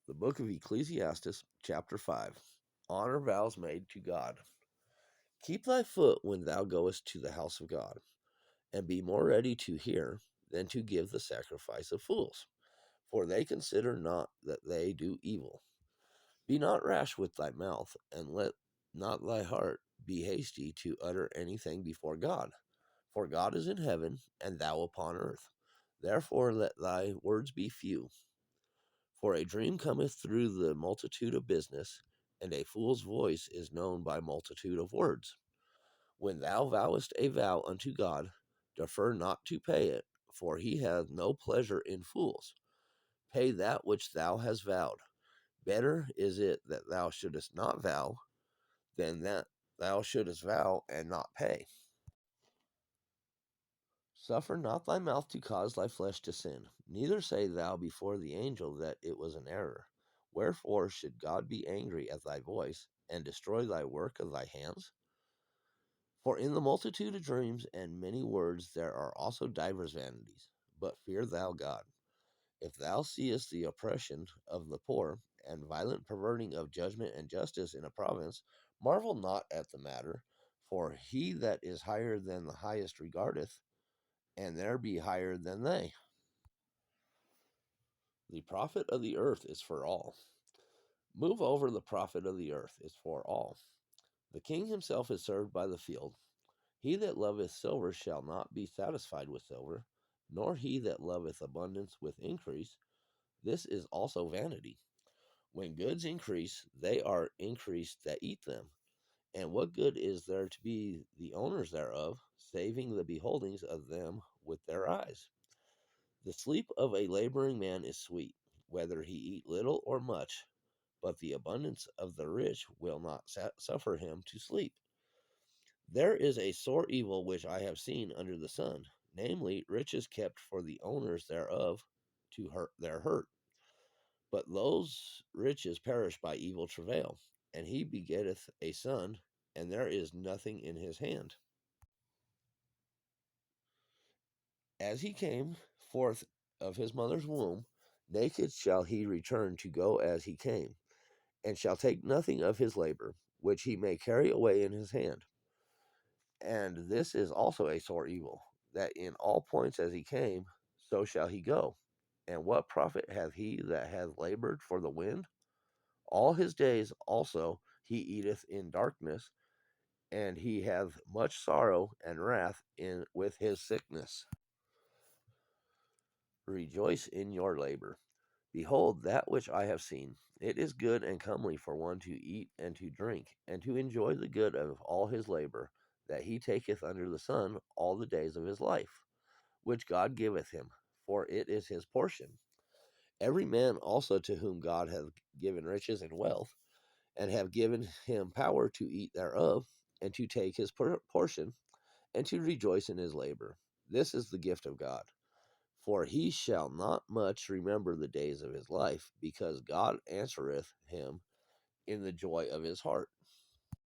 The book of Ecclesiastes, chapter 5. Honor vows made to God. Keep thy foot when thou goest to the house of God, and be more ready to hear than to give the sacrifice of fools, for they consider not that they do evil. Be not rash with thy mouth, and let not thy heart be hasty to utter anything before God. For God is in heaven, and thou upon earth. Therefore let thy words be few. For a dream cometh through the multitude of business, and a fool's voice is known by multitude of words. When thou vowest a vow unto God, defer not to pay it, for he hath no pleasure in fools. Pay that which thou hast vowed. Better is it that thou shouldest not vow, than that thou shouldest vow and not pay. Suffer not thy mouth to cause thy flesh to sin, neither say thou before the angel that it was an error. Wherefore should God be angry at thy voice, and destroy thy work of thy hands? For in the multitude of dreams and many words there are also divers vanities. But fear thou God. If thou seest the oppression of the poor, and violent perverting of judgment and justice in a province, marvel not at the matter, for he that is higher than the highest regardeth, and there be higher than they. The profit of the earth is for all. Move over, the profit of the earth is for all. The king himself is served by the field. He that loveth silver shall not be satisfied with silver, nor he that loveth abundance with increase. This is also vanity. When goods increase, they are increased that eat them. And what good is there to be the owners thereof, saving the beholdings of them with their eyes? The sleep of a laboring man is sweet, whether he eat little or much, but the abundance of the rich will not suffer him to sleep. There is a sore evil which I have seen under the sun, namely, riches kept for the owners thereof to hurt their hurt. But those riches perish by evil travail, and he begetteth a son, and there is nothing in his hand. As he came forth of his mother's womb, naked shall he return to go as he came, and shall take nothing of his labor, which he may carry away in his hand. And this is also a sore evil, that in all points as he came, so shall he go. And what profit hath he that hath labored for the wind? All his days also he eateth in darkness, and he hath much sorrow and wrath in with his sickness. Rejoice in your labor. Behold, that which I have seen, it is good and comely for one to eat and to drink, and to enjoy the good of all his labor, that he taketh under the sun all the days of his life, which God giveth him, for it is his portion. Every man also to whom God hath given riches and wealth, and have given him power to eat thereof, and to take his portion, and to rejoice in his labor. This is the gift of God. For he shall not much remember the days of his life, because God answereth him in the joy of his heart.